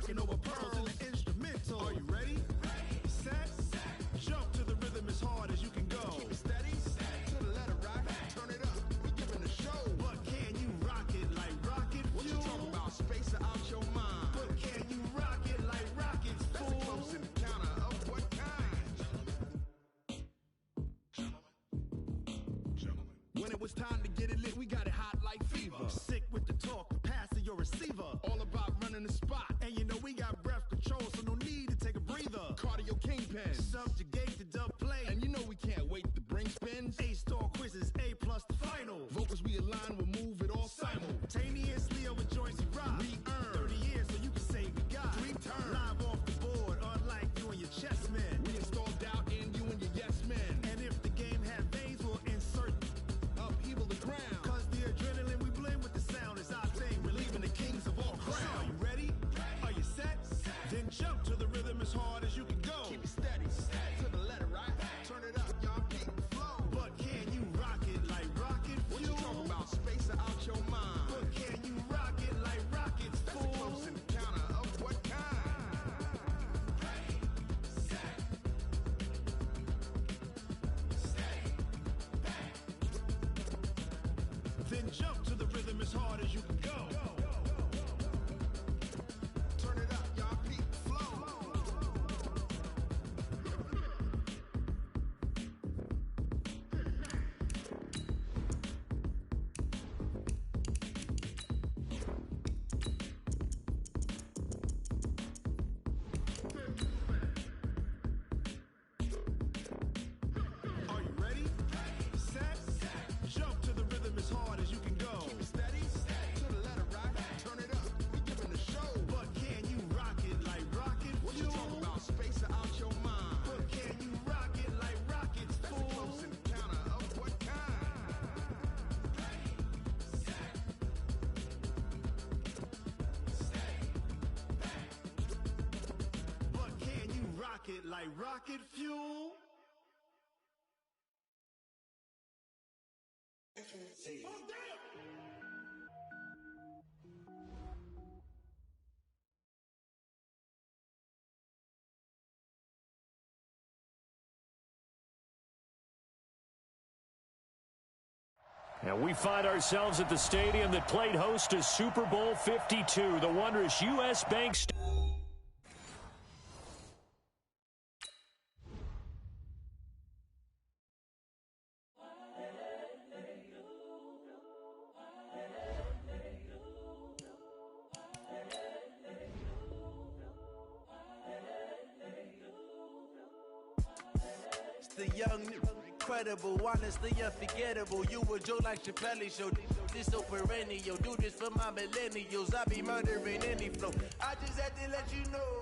Talking over pearls in the instrumental. Are you ready? Set. Jump to the rhythm as hard as you can go. Keep it steady. To the letter rock. Turn it up. We giving a show. But can you rock it like rocket fuel? What you talking about? Space out your mind. But can you rock it like rockets, fool? That's a close encounter of what kind? Gentlemen. When it was time to get it lit, we got it hot like fever. Sick with the talk, passing your receiver. All about running the spot. And you know we got breath control, so no need to take a breather. Cardio kingpin. Subjugate the dub play. And you know we can't wait to bring spins. A-star quizzes, A+ the final. Vocals we align, we'll move it all simultaneously over joints we rock. We earn 30 years, so you can say we got 3 turns. Live off the board, unlike you and your chess men. We installed doubt in you and your yes men. And if the game had veins, we'll insert upheaval the ground. Cause the adrenaline we blend with the sound is our thing. We're leaving the kings of all crowns. So are you ready? Are you set? Then jump to the rhythm as hard as you can go. Keep it steady. To the letter right. Turn it up, y'all keep the flow. But can you rock it like rocket fuel? What you talking about? Space out your mind. But can you rock it like rockets, fool? That's a close encounter of what kind? Then jump to the rhythm as hard as you can go. Turn it up, y'all peep the flow. Are you ready? Set. Jump to the rhythm as hard as you can go. Keep it steady. To the letter rock. Turn it up. We giving a show. But can you rock it like rocket fuel? What you talking about? Space out your mind. But can you rock it like rockets, fool? That's a close encounter of what kind? But can you rock it like rocket fuel? And we find ourselves at the stadium that played host to Super Bowl 52, the wondrous U.S. Bank Stadium. The young, incredible, honestly unforgettable. You a joke like Chappelle Show. This so perennial. Do this for my millennials. I be murdering any flow. I just had to let you know.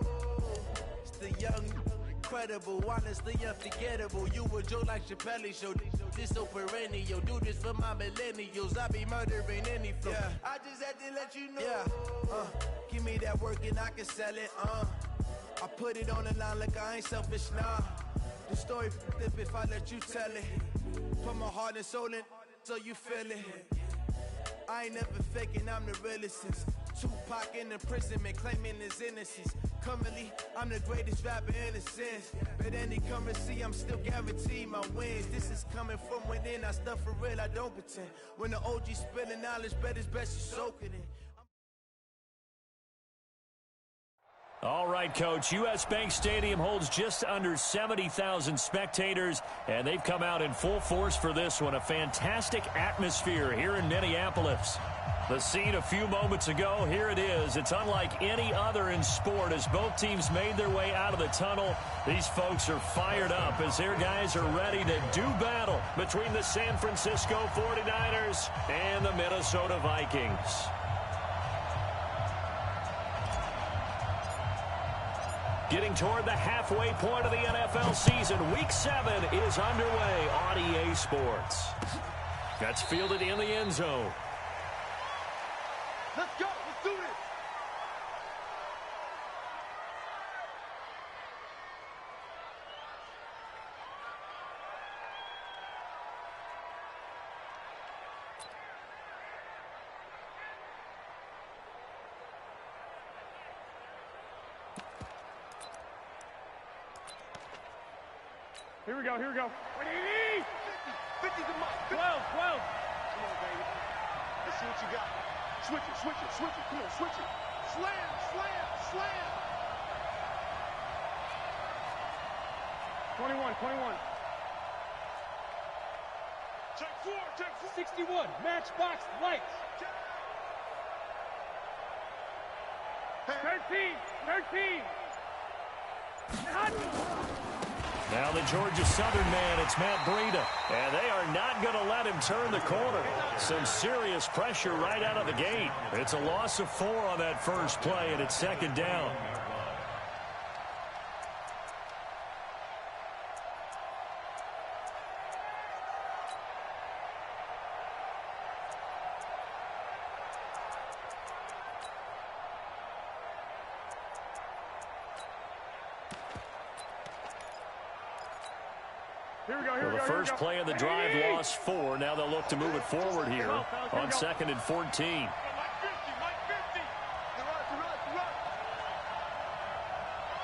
It's the young, incredible, honestly unforgettable. You a joke like Chappelle Show. This so perennial. Do this for my millennials. I be murdering any flow. Yeah. I just had to let you know. Yeah. Give me that work and I can sell it. I put it on the line like I ain't selfish, nah. The story flip if I let you tell it. Put my heart and soul in so you feel it. I ain't never faking, I'm the realest since Tupac in imprisonment, claiming his innocence. Currently, I'm the greatest rapper in a sense. But any currency, I'm still guaranteed my wins. This is coming from within, I stuff for real, I don't pretend. When the OG spilling knowledge, bet it's best you soak it in. All right, Coach. U.S. Bank Stadium holds just under 70,000 spectators, and they've come out in full force for this one. A fantastic atmosphere here in Minneapolis. The scene a few moments ago, here it is. It's unlike any other in sport as both teams made their way out of the tunnel. These folks are fired up as their guys are ready to do battle between the San Francisco 49ers and the Minnesota Vikings. Getting toward the halfway point of the NFL season, Week 7 is underway on EA Sports. That's fielded in the end zone. Let's go. Let's do this. Here we go, here we go. 50's a mark. 12. Come on, baby. Let's see what you got. Switch it. Come on, switch it. Slam. 21. Check four. 61, matchbox lights. 13. Now the Georgia Southern man, it's Matt Breida. And they are not going to let him turn the corner. Some serious pressure right out of the gate. It's a loss of 4 on that first play, and it's second down. Here we go. First play of the drive, lost 4. Now they'll look to move it forward here on 2nd and 14. Mike 50. You're right.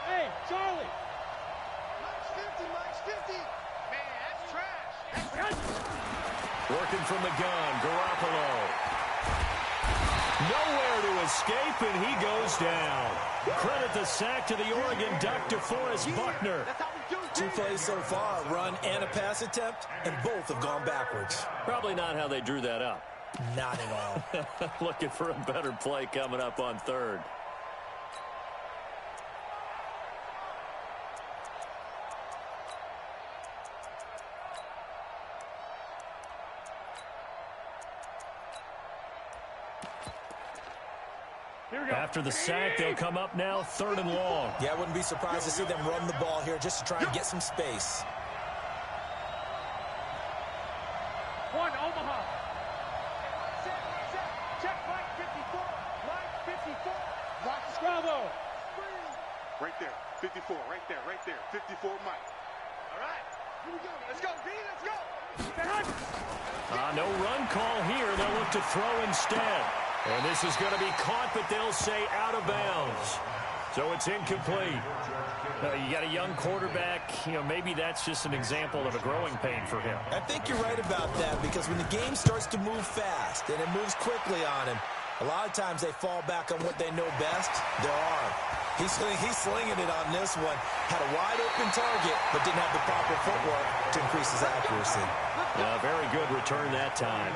Hey, Charlie. Mike's 50. Man, that's trash. Working from the gun, Garoppolo. Nowhere to escape, and he goes down. Credit the sack to the Oregon Duck, DeForest Buckner. 2 plays so far, a run and a pass attempt, and both have gone backwards. Probably not how they drew that up. Not at all. Looking for a better play coming up on 3rd. After the sack, they'll come up now 3rd and long. Yeah, I wouldn't be surprised to see them run the ball here just to try and get some space. 1, Omaha. Check Mike 54. Bravo. Right there. 54. Right there. 54 Mike. All right. Here we go. Let's go, B. Let's go. No run call here. They'll look to throw instead. And this is going to be caught, but they'll say out of bounds. So it's incomplete. You got a young quarterback. Maybe that's just an example of a growing pain for him. I think you're right about that, because when the game starts to move fast and it moves quickly on him, a lot of times they fall back on what they know best, their arm. He's slinging it on this one. Had a wide-open target, but didn't have the proper footwork to increase his accuracy. Very good return that time.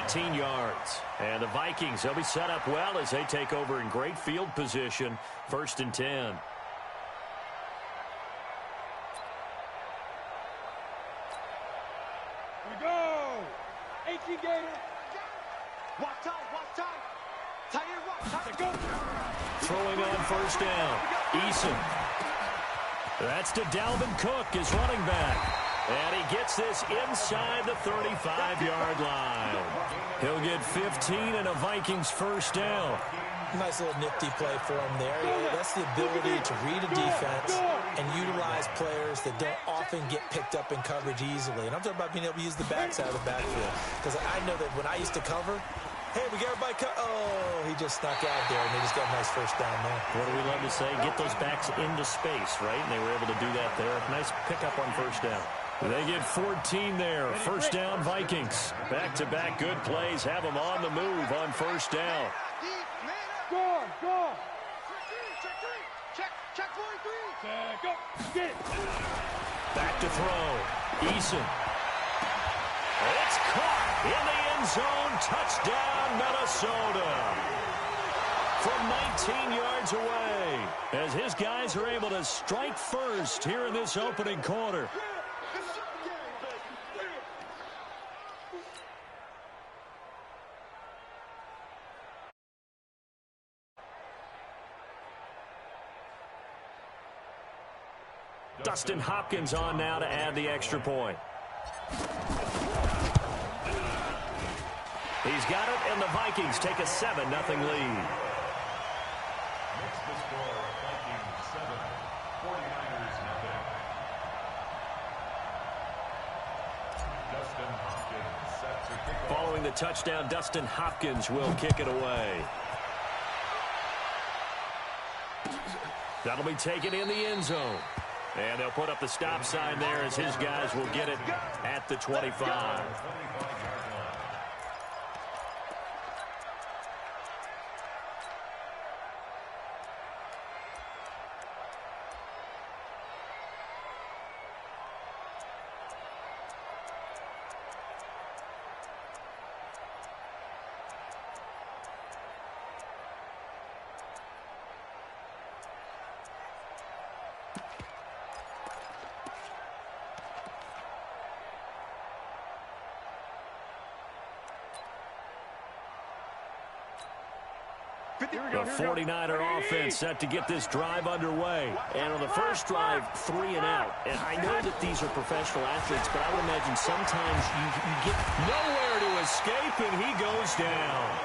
18 yards. And the Vikings, they'll be set up well as they take over in great field position. 1st and 10. Here we go. 18 Gator. Walk tight. Tight end, walk tight. Go. Throwing on 1st down. Eason. That's to Dalvin Cook, his running back. And he gets this inside the 35-yard line. He'll get 15 and a Vikings 1st down. Nice little nifty play for him there. Yeah, that's the ability to read a defense and utilize players that don't often get picked up in coverage easily. And I'm talking about being able to use the backside of the backfield. Because I know that when I used to cover, hey, we got everybody oh, he just snuck out there, and they just got a nice 1st down there. What do we love to say? Get those backs into space, right? And they were able to do that there. Nice pickup on 1st down. They get 14 there. 1st down, Vikings. Back-to-back good plays. Have them on the move on 1st down. Go. Check 43. Go. Get it. Back to throw. Eason. It's caught in the end zone. Touchdown, Minnesota. From 19 yards away. As his guys are able to strike first here in this opening quarter. Dustin Hopkins on now to add the extra point. He's got it, and the Vikings take a 7-0 lead. Following the touchdown, Dustin Hopkins will kick it away. That'll be taken in the end zone. And they'll put up the stop sign there as his guys will get it at the 25. The 49er offense set to get this drive underway. And on the first drive, 3 and out. And I know that these are professional athletes, but I would imagine sometimes you get nowhere to escape, and he goes down.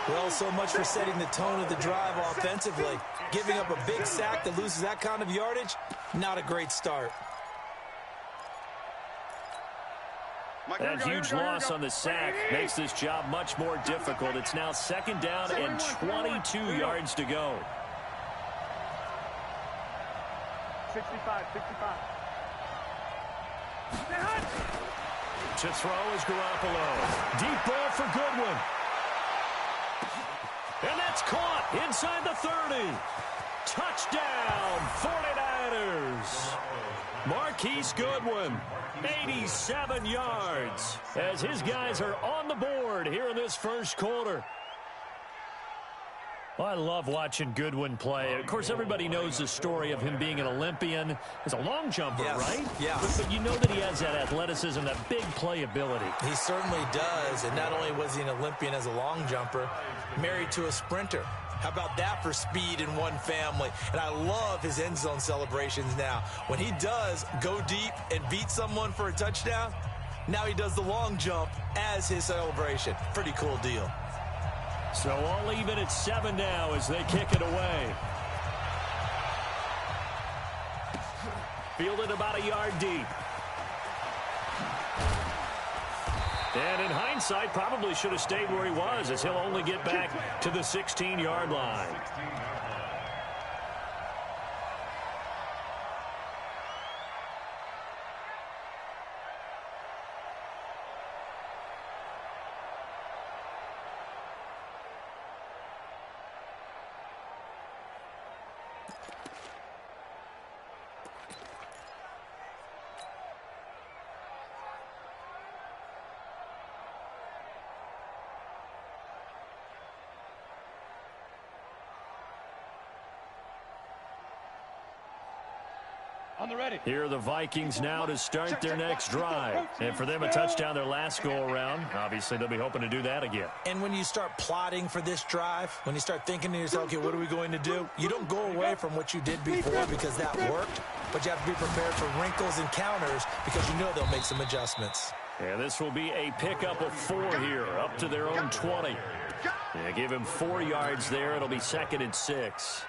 Well, so much for setting the tone of the drive offensively. Giving up a big sack that loses that kind of yardage, not a great start. That huge loss on the sack makes this job much more difficult. It's now 2nd down and 22 yards to go. 65. To throw is Garoppolo. Deep ball for Goodwin. And that's caught inside the 30. Touchdown, 49ers. Marquise Goodwin, 87 yards, as his guys are on the board here in this first quarter. Well, I love watching Goodwin play. Of course, everybody knows the story of him being an Olympian. He's a long jumper, right? Yeah. But you know that he has that athleticism, that big playability. He certainly does. And not only was he an Olympian as a long jumper, married to a sprinter. How about that for speed in one family? And I love his end zone celebrations now. When he does go deep and beat someone for a touchdown, now he does the long jump as his celebration. Pretty cool deal. So all even at 7 now as they kick it away. Fielded about a yard deep. And in hindsight, probably should have stayed where he was, as he'll only get back to the 16-yard line. On the ready. Here are the Vikings now to start their next drive. And for them, a touchdown their last go-around. Obviously, they'll be hoping to do that again. And when you start plotting for this drive, when you start thinking to yourself, okay, what are we going to do? You don't go away from what you did before because that worked, but you have to be prepared for wrinkles and counters because you know they'll make some adjustments. And this will be a pickup of 4 here, up to their own 20. Yeah, give him 4 yards there. It'll be 2nd and 6.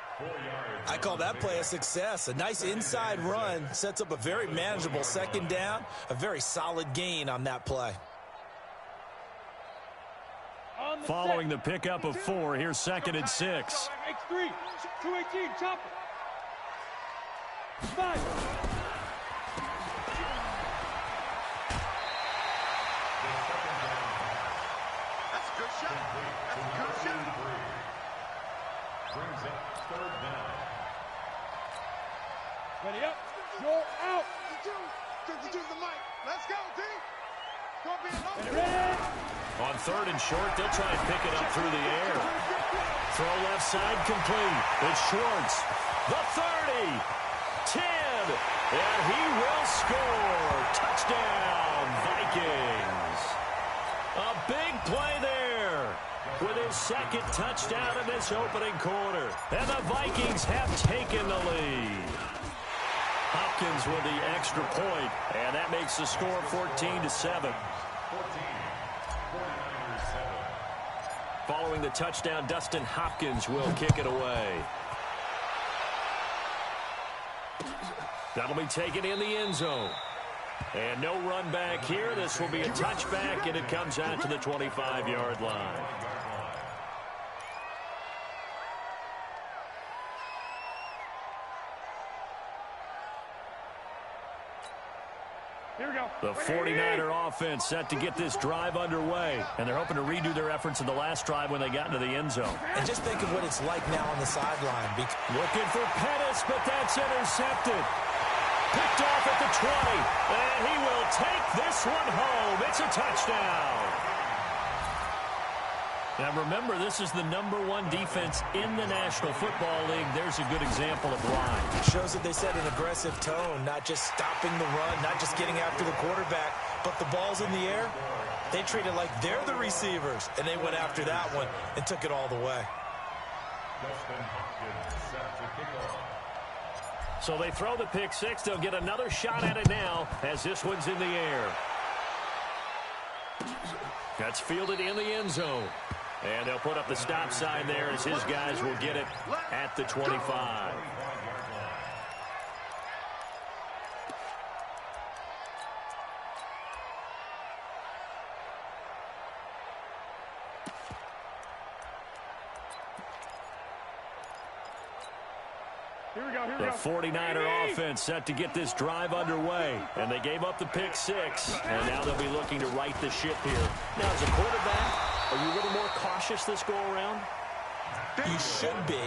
I call that play a success. A nice inside run sets up a very manageable 2nd down, a very solid gain on that play. Following the pickup of 4, here's 2nd and 6. X3, 218, chop it. 5. That's a good shot. That's a good shot. Brings up 3rd down. Ready up. Roll out. 52 the mic. Let's go, T. It's going to be an Ready. On 3rd and short, they'll try and pick it up through the air. Throw left side complete. It's Schwartz. The 30. 10. And he will score. Touchdown, Vikings. A big play there with his 2nd touchdown in this opening quarter. And the Vikings have taken the lead. Hopkins with the extra point, and that makes the score 14-7. Following the touchdown, Dustin Hopkins will kick it away. That'll be taken in the end zone. And no run back here. This will be a touchback, and it comes out to the 25-yard line. Here we go. The 49er offense set to get this drive underway, and they're hoping to redo their efforts in the last drive when they got into the end zone. And just think of what it's like now on the sideline. Looking for Pettis, but that's intercepted. Picked off at the 20, and he will take this one home. It's a touchdown. Now remember, this is the #1 defense in the National Football League. There's a good example of why. It shows that they set an aggressive tone, not just stopping the run, not just getting after the quarterback, but the ball's in the air. They treat it like they're the receivers, and they went after that one and took it all the way. So they throw the pick six. They'll get another shot at it now as this one's in the air. That's fielded in the end zone. And they'll put up the stop sign there as his guys will get it at the 25. The 49er offense set to get this drive underway. And they gave up the pick six. And now they'll be looking to right the ship here. Now, as a quarterback, are you a little more cautious this go-around? You should be,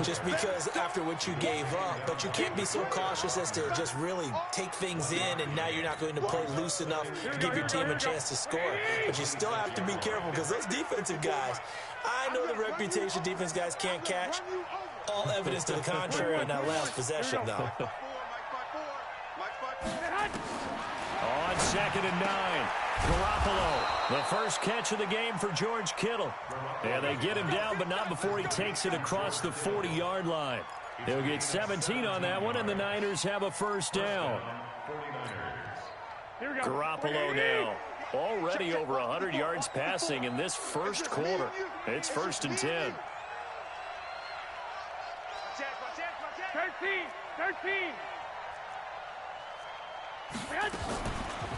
just because after what you gave up. But you can't be so cautious as to just really take things in, and now you're not going to play loose enough to give your team a chance to score. But you still have to be careful, because those defensive guys, I know the reputation defense guys can't catch. All evidence to the contrary on that last possession, though. On 2nd and 9, Garoppolo, the first catch of the game for George Kittle. And they get him down, but not before he takes it across the 40-yard line. He'll get 17 on that one, and the Niners have a first down. Garoppolo now, already over 100 yards passing in this first quarter. It's 1st and 10. 13.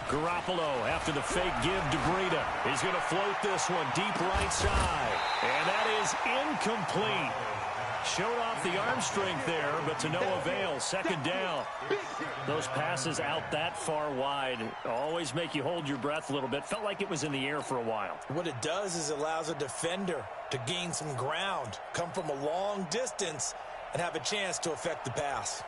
Garoppolo after the fake give to Breida. He's going to float this one deep right side. And that is incomplete. Showed off the arm strength there, but to no avail. 2nd down. Those passes out that far wide always make you hold your breath a little bit. Felt like it was in the air for a while. What it does is it allows a defender to gain some ground, come from a long distance, and have a chance to affect the pass.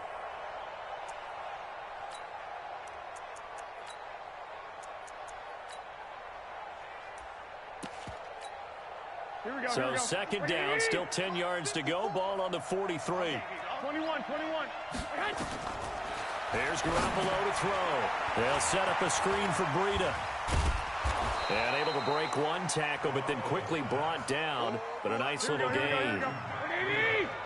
So 2nd down, still 10 yards to go. Ball on the 43. 21. Here's Garoppolo to throw. They'll set up a screen for Breida. And able to break one tackle, but then quickly brought down. But a nice little gain.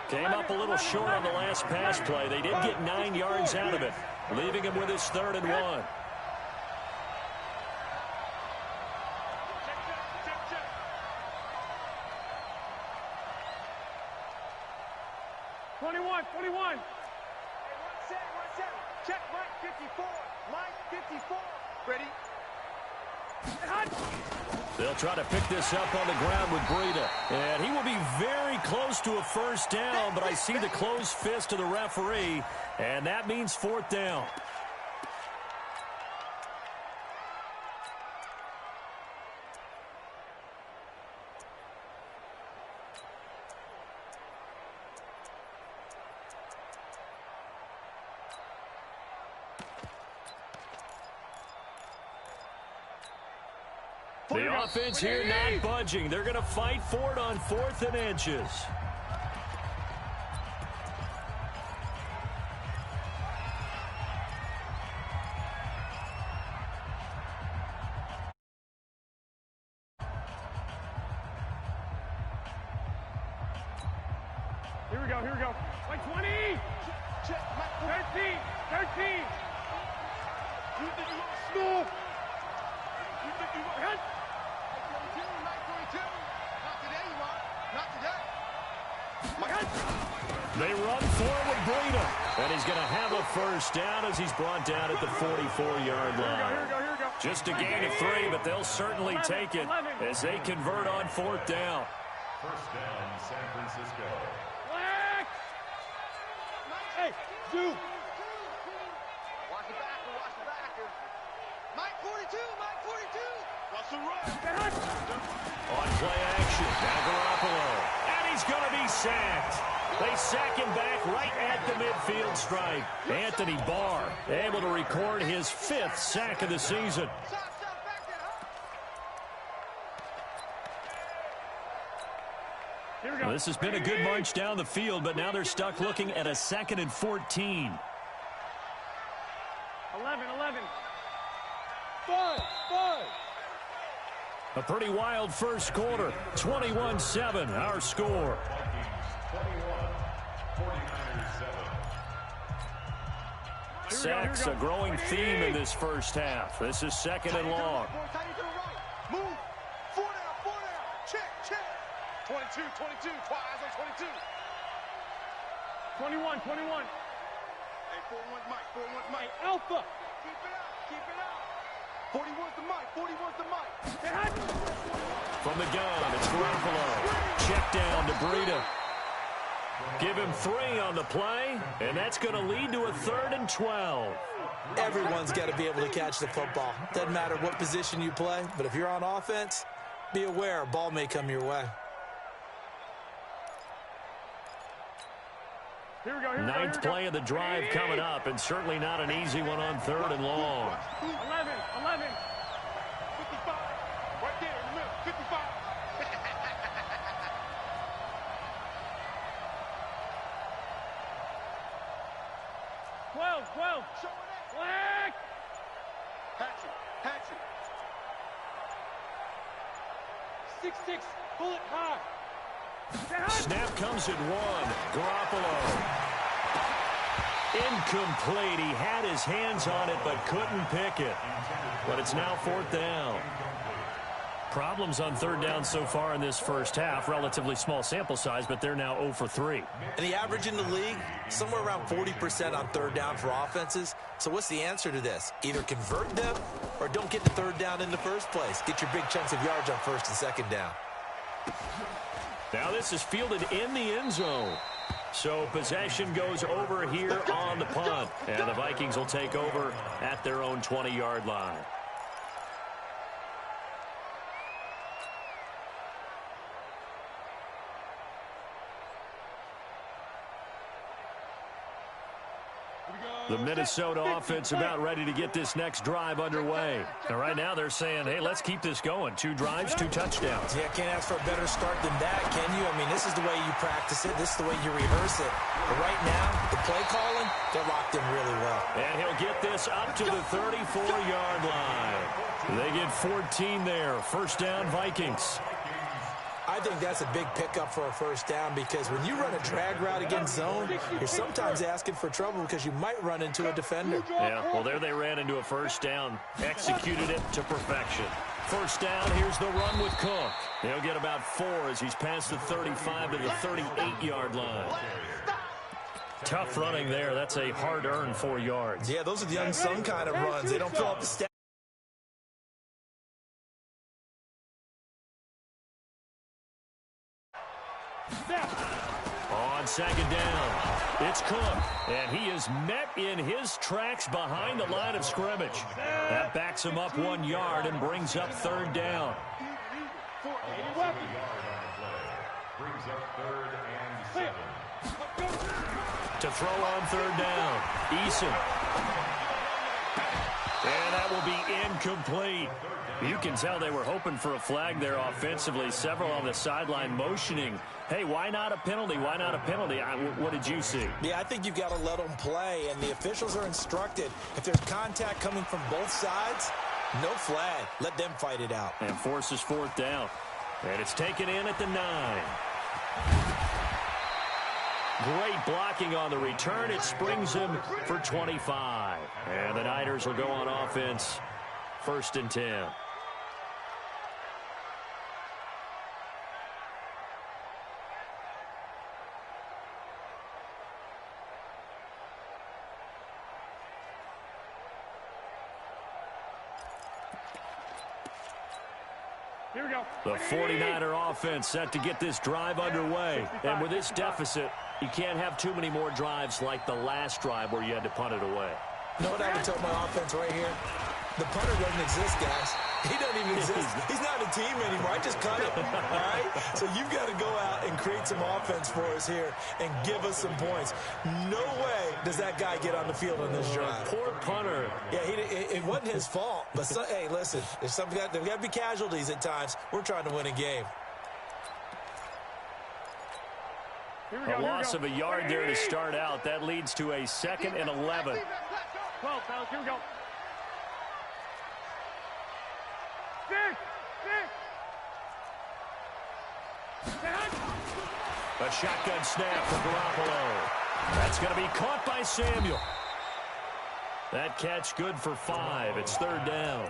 Came up a little short on the last pass play. They did get 9 yards out of it, leaving him with his 3rd and 1. Check Mike 54. Mike 54. Ready? They'll try to pick this up on the ground with Breida. And he will be very close to a first down, but I see the closed fist of the referee, and that means 4th down. The offense here not budging. They're going to fight for it on 4th and inches. Here we go. Like 20. Check. 13. You think you lost? No. You think you lost? They run forward, Breida, and he's going to have a first down as he's brought down at the 44-yard line. Here we go. Just a gain of 3, but they'll certainly take it as they convert on 4th down. First down, San Francisco. Black. Hey, Zoo. Watch the backer. On play action, now Garoppolo. And he's going to be sacked. They sack him back right at the midfield stripe. Anthony Barr able to record his 5th sack of the season. Well, this has been a good march down the field, but now they're stuck looking at a 2nd and 14. 11. 5. A pretty wild first quarter. 21-7, our score. 21, 49-7. Sacks, a growing theme in this first half. This is 2nd and long. Move. 4 down. Check. 22. Eyes on 22. 21. Hey, 4-1's Mike. Alpha. Keep it out. 41's the Mike. From the gun, it's Garoppolo. Check down to Breida. Give him 3 on the play, and that's going to lead to a 3rd and 12. Everyone's got to be able to catch the football. Doesn't matter what position you play, but if you're on offense, be aware a ball may come your way. Ninth play of the drive coming up, and certainly not an easy one on 3rd and long. 11. 55. Right there in the middle. 55. Twelve. Black. Hatchet. 6-6. Pull it high. Snap comes at 1. Garoppolo. Incomplete. He had his hands on it but couldn't pick it. But it's now 4th down. Problems on 3rd down so far in this first half. Relatively small sample size, but they're now 0 for 3. And the average in the league, somewhere around 40% on 3rd down for offenses. So what's the answer to this? Either convert them or don't get to 3rd down in the first place. Get your big chunks of yards on 1st and 2nd down. Now this is fielded in the end zone. So possession goes over here on the punt. And the Vikings will take over at their own 20-yard line. The Minnesota offense about ready to get this next drive underway. And right now they're saying, hey, let's keep this going. 2 drives, 2 touchdowns. Yeah, can't ask for a better start than that, can you? I mean, this is the way you practice it. This is the way you rehearse it. But right now, the play calling, they're locked in really well. And he'll get this up to the 34-yard line. They get 14 there. First down, Vikings. I think that's a big pickup for a first down because when you run a drag route against zone, you're sometimes asking for trouble because you might run into a defender. Yeah, well, there they ran into a first down. Executed it to perfection. First down, here's the run with Cook. He'll get about 4 as he's past the 35 to the 38-yard line. Tough running there. That's a hard-earned 4 yards. Yeah, those are the unsung kind of runs. They don't fill up the stat. On 2nd down, it's Cook, and he is met in his tracks behind the line of scrimmage. That backs him up 1 yard and brings up 3rd down. Brings up 3rd and 7. To throw on 3rd down, Eason. And that will be incomplete. You can tell they were hoping for a flag there offensively. Several on the sideline motioning. Hey, why not a penalty? Why not a penalty? What did you see? Yeah, I think you've got to let them play, and the officials are instructed. If there's contact coming from both sides, no flag. Let them fight it out. And forces 4th down. And it's taken in at the 9. Great blocking on the return. It springs him for 25. And the Niners will go on offense. 1st and 10. Here we go. The 49er offense set to get this drive underway. And with this deficit, you can't have too many more drives like the last drive where you had to punt it away. You know what I would tell my offense right here? The punter doesn't exist, guys. He doesn't even exist. He's not a team anymore. I just cut him, all right? So you've got to go out and create some offense for us here and give us some points. No way does that guy get on the field on this drive. Poor punter. Yeah, it wasn't his fault. But, hey, listen, there's got to be casualties at times. We're trying to win a game. A loss of a yard there to start out. That leads to a 2nd and 11. 12, fellas, here we go. 6. A shotgun snap for Garoppolo. That's going to be caught by Samuel. That catch good for 5. It's 3rd down.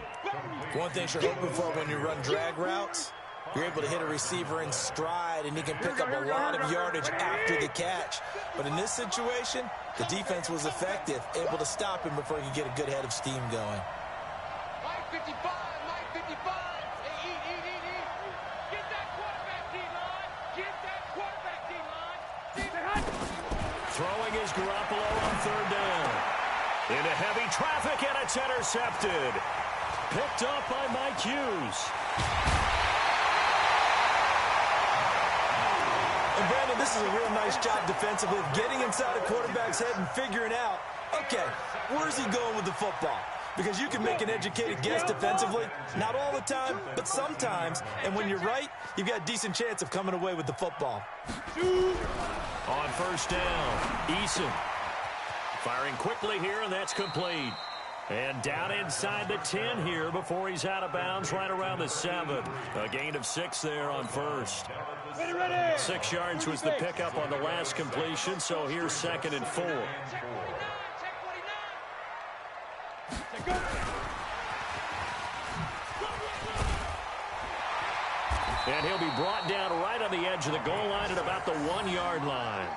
One thing you're hoping for when you run drag routes, you're able to hit a receiver in stride, and he can pick up a lot of yardage after the catch. But in this situation, the defense was effective, able to stop him before he could get a good head of steam going. Mike 55, Mike 55. Hey, eat. Get that quarterback D-line. Get that quarterback D-line. Throwing is Garoppolo on 3rd down. Into heavy traffic, and it's intercepted. Picked up by Mike Hughes. And Brandon, this is a real nice job defensively of getting inside a quarterback's head and figuring out, okay, where's he going with the football? Because you can make an educated guess defensively, not all the time, but sometimes. And when you're right, you've got a decent chance of coming away with the football. On 1st down, Eason firing quickly here, and that's complete. And down inside the 10 here before he's out of bounds right around the 7. A gain of 6 there on 1st. 6 yards was the pickup on the last completion, so here's 2nd and 4. And he'll be brought down right on the edge of the goal line at about the 1-yard line.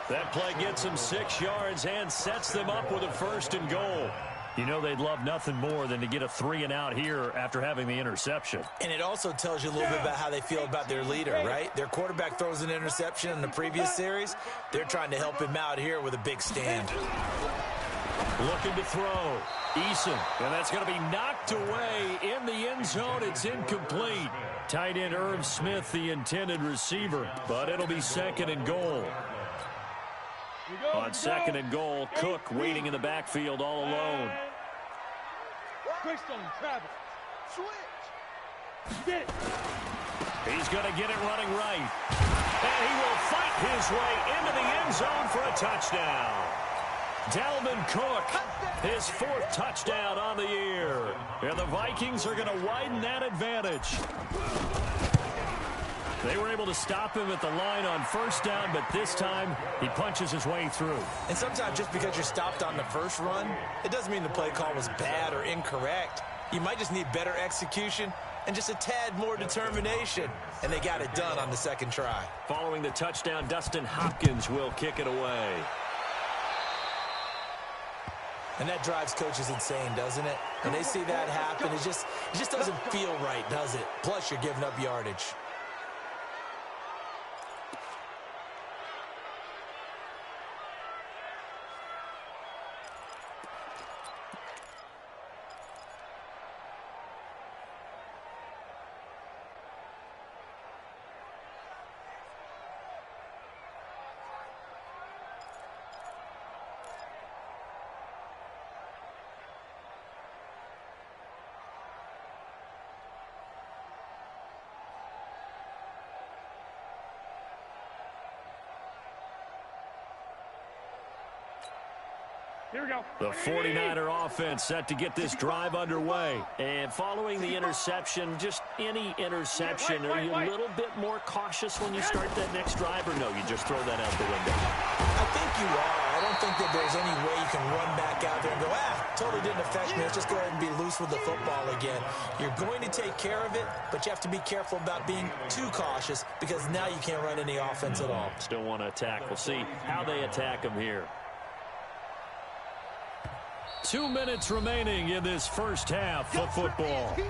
That play gets him 6 yards and sets them up with a 1st and goal. You know they'd love nothing more than to get a 3-and-out here after having the interception. And it also tells you a little bit about how they feel about their leader, right? Their quarterback throws an interception in the previous series. They're trying to help him out here with a big stand. Looking to throw. Eason, and that's going to be knocked away in the end zone. It's incomplete. Tight end Irv Smith, the intended receiver, but it'll be 2nd and goal. On 2nd and goal, Cook waiting in the backfield all alone. He's going to get it running right. And he will fight his way into the end zone for a touchdown. Dalvin Cook, his 4th touchdown on the year. And the Vikings are going to widen that advantage. They were able to stop him at the line on 1st down, but this time he punches his way through. And sometimes just because you're stopped on the first run, it doesn't mean the play call was bad or incorrect. You might just need better execution and just a tad more determination. And they got it done on the 2nd try. Following the touchdown, Dustin Hopkins will kick it away. And that drives coaches insane, doesn't it? When they see that happen, it just doesn't feel right, does it? Plus, you're giving up yardage. Here we go. The 49er offense set to get this drive underway. And following the interception, just any interception, are you a little bit more cautious when you start that next drive, or no, you just throw that out the window? I think you are. I don't think that there's any way you can run back out there and go, totally didn't affect me. Let's just go ahead and be loose with the football again. You're going to take care of it, but you have to be careful about being too cautious because now you can't run any offense at all. Still want to attack. We'll see how they attack him here. 2 minutes remaining in this first half of football. Your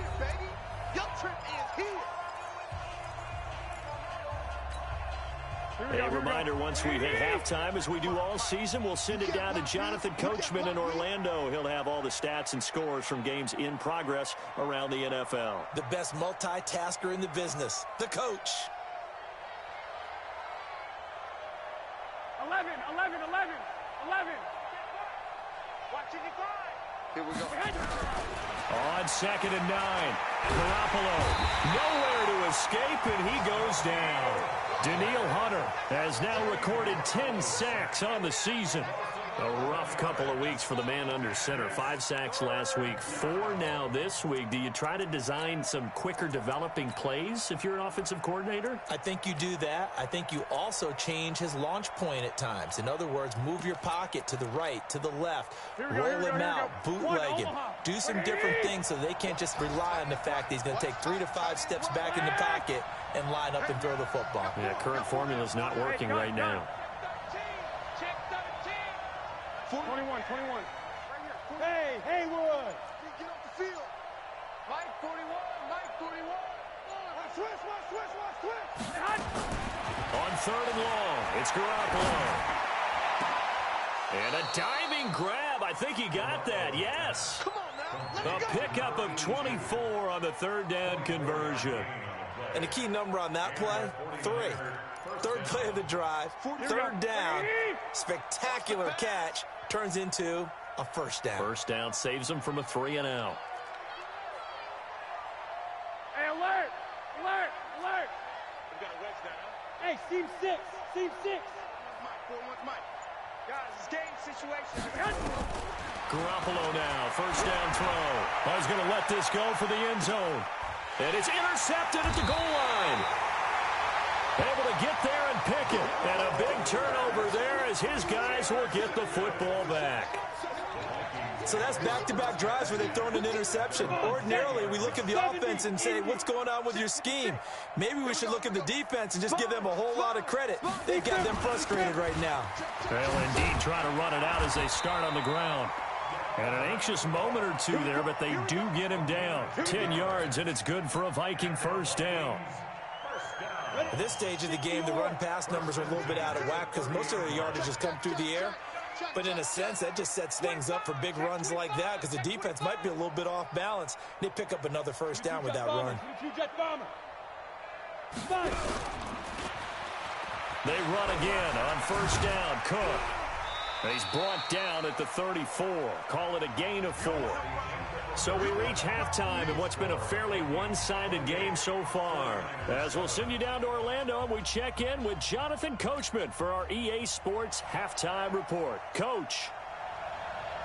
trip is here, baby. A reminder, once we hit halftime, as we do all season, we'll send it down to Jonathan Coachman in Orlando. He'll have all the stats and scores from games in progress around the NFL. The best multitasker in the business, the coach. 11. Watch it, 5. Here we go. On 2nd and 9, Garoppolo nowhere to escape, and he goes down. Daniil Hunter has now recorded 10 sacks on the season. A rough couple of weeks for the man under center. 5 sacks last week, 4 now this week. Do you try to design some quicker developing plays if you're an offensive coordinator? I think you do that. I think you also change his launch point at times. In other words, move your pocket to the right, to the left, roll him out, bootleg him, do some different things so they can't just rely on the fact that he's going to take 3 to 5 steps back in the pocket and line up and throw the football. Yeah, current formula is not working right now. 21. Hey, Haywood. Get off the field. Mike 41. Switch. On 3rd and long, it's Garoppolo. And a diving grab. I think he got that, yes. Come on now. A pickup of 24 on the 3rd down conversion. And the key number on that play, 3. 3rd play of the drive, 3rd down, spectacular catch, turns into a 1st down. 1st down saves them from a 3 and out. Hey, alert. We got a wedge down, huh? Hey, seam 6. Mike. Guys, it's game situation. Garoppolo now, 1st down throw. I was going to let this go for the end zone. And it's intercepted at the goal line. Able to get there and pick it. And a big turnover there as his guys will get the football back. So that's back-to-back drives where they've thrown an interception. Ordinarily, we look at the offense and say, what's going on with your scheme? Maybe we should look at the defense and just give them a whole lot of credit. They've got them frustrated right now. They'll indeed try to run it out as they start on the ground. And an anxious moment or two there, but they do get him down. 10 yards, and it's good for a Viking 1st down. At this stage of the game, the run-pass numbers are a little bit out of whack because most of their yardage has come through the air. But in a sense, that just sets things up for big runs like that because the defense might be a little bit off balance. They pick up another 1st down with that run. They run again on 1st down. Cook. He's brought down at the 34. Call it a gain of 4. So we reach halftime in what's been a fairly one-sided game so far. As we'll send you down to Orlando, and we check in with Jonathan Coachman for our EA Sports Halftime Report. Coach,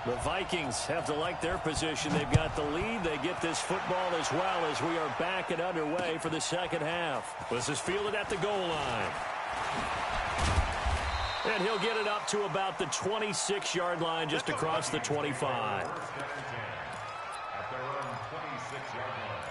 the Vikings have to like their position. They've got the lead. They get this football as well as we are back and underway for the 2nd half. This is fielded at the goal line. And he'll get it up to about the 26-yard line, just across the 25. At their own 26-yard line.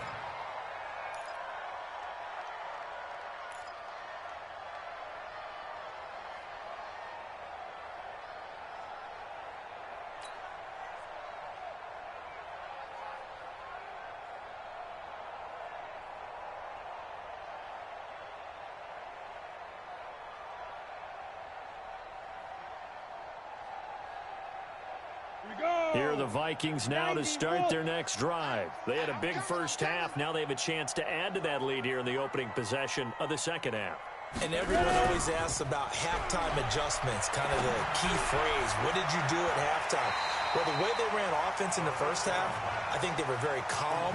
Here are the Vikings now to start their next drive. They had a big 1st half. Now they have a chance to add to that lead here in the opening possession of the 2nd half. And everyone always asks about halftime adjustments, kind of the key phrase. What did you do at halftime? Well, the way they ran offense in the 1st half, I think they were very calm,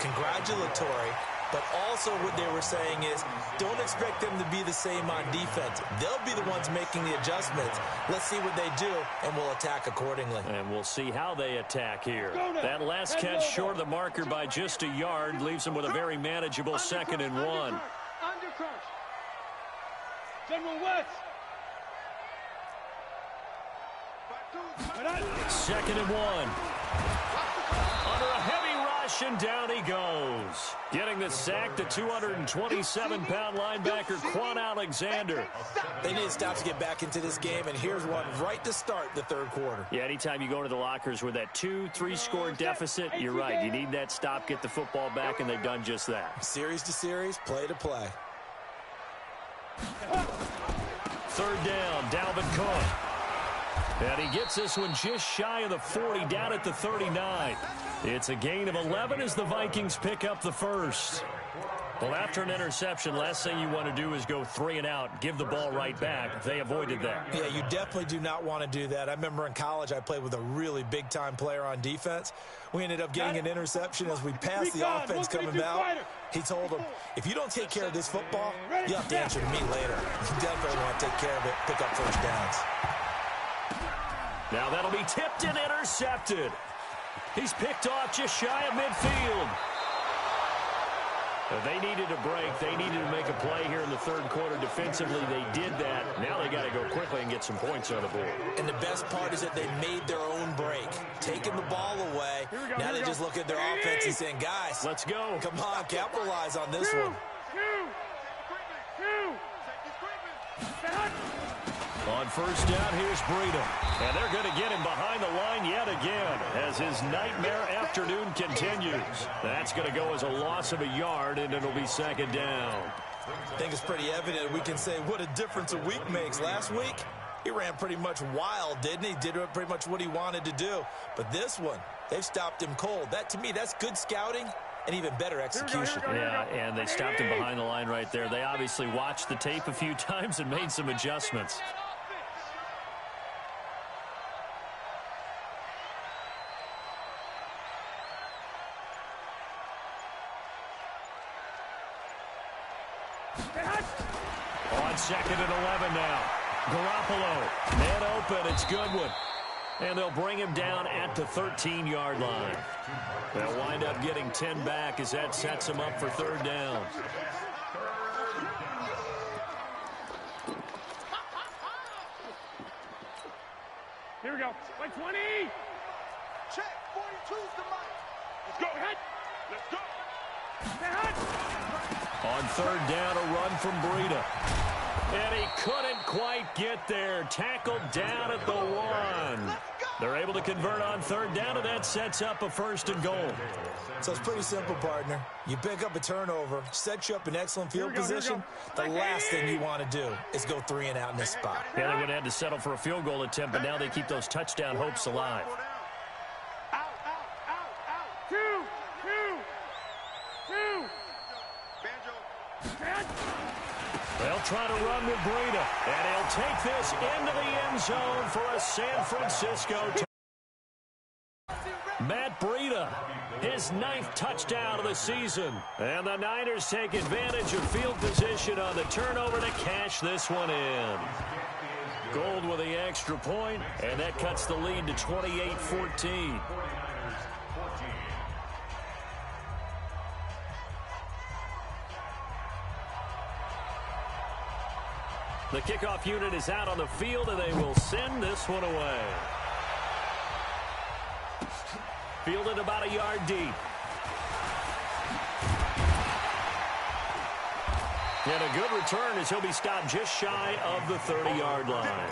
congratulatory, but also what they were saying is don't expect them to be the same on defense. They'll be the ones making the adjustments. Let's see what they do, and we'll attack accordingly. And we'll see how they attack here. That last catch short of the marker by just a yard leaves them with a very manageable 2nd and 1. Under crunch. General West. 2nd and 1. Under a heavy rush, and down he goes. Getting the sack, the 227-pound linebacker, Quan Alexander. They need to stop to get back into this game, and here's one right to start the 3rd quarter. Yeah, anytime you go into the lockers with that 2-3 score deficit, you're right. You need that stop, get the football back, and they've done just that. Series to series, play to play. third down. Dalvin Cook. And he gets this one just shy of the 40, down at the 39. It's a gain of 11 as the Vikings pick up the first. Well, after an interception, last thing you want to do is go 3 and out, give the ball right back. They avoided that. Yeah, you definitely do not want to do that. I remember in college I played with a really big-time player on defense. We ended up getting an interception as we passed the offense coming out. He told him, if you don't take care of this football, you'll have to answer to me later. You definitely want to take care of it, pick up first downs. Now that'll be tipped and intercepted. He's picked off just shy of midfield. They needed a break. They needed to make a play here in the third quarter. Defensively, they did that. Now they got to go quickly and get some points on the board. And the best part is that they made their own break, taking the ball away. Now they just look at their offense and saying, guys, let's go. Come on, capitalize on this one. On first down, here's Breida. And they're going to get him behind the line yet again as his nightmare afternoon continues. That's going to go as a loss of a yard, and it'll be second down. I think it's pretty evident. We can say what a difference a week makes. Last week, he ran pretty much wild, didn't he? Did pretty much what he wanted to do. But this one, they've stopped him cold. That, to me, that's good scouting and even better execution. Yeah, and they stopped him behind the line right there. They obviously watched the tape a few times and made some adjustments. On second and 11 now. Garoppolo, man open, it's Goodwin. And they'll bring him down at the 13-yard line. They'll wind up getting 10 back as that sets them up for third down. Here we go. Like 20. Check. 42's the mark. Let's go. Head. Let's go. On third down, a run from Breida. And he couldn't quite get there. Tackled down at the 1. They're able to convert on third down, and that sets up a first and goal. So it's pretty simple, partner. You pick up a turnover, sets you up in excellent field position. The last thing you want to do is go 3 and out in this spot. Yeah, they would have had to settle for a field goal attempt, but now they keep those touchdown hopes alive. They'll try to run with Breida, and he'll take this into the end zone for a San Francisco touchdown. Matt Breida, his 9th touchdown of the season. And the Niners take advantage of field position on the turnover to cash this one in. Gold with the extra point, and that cuts the lead to 28-14. The kickoff unit is out on the field, and they will send this one away. Fielded about a yard deep. And a good return as he'll be stopped just shy of the 30-yard line.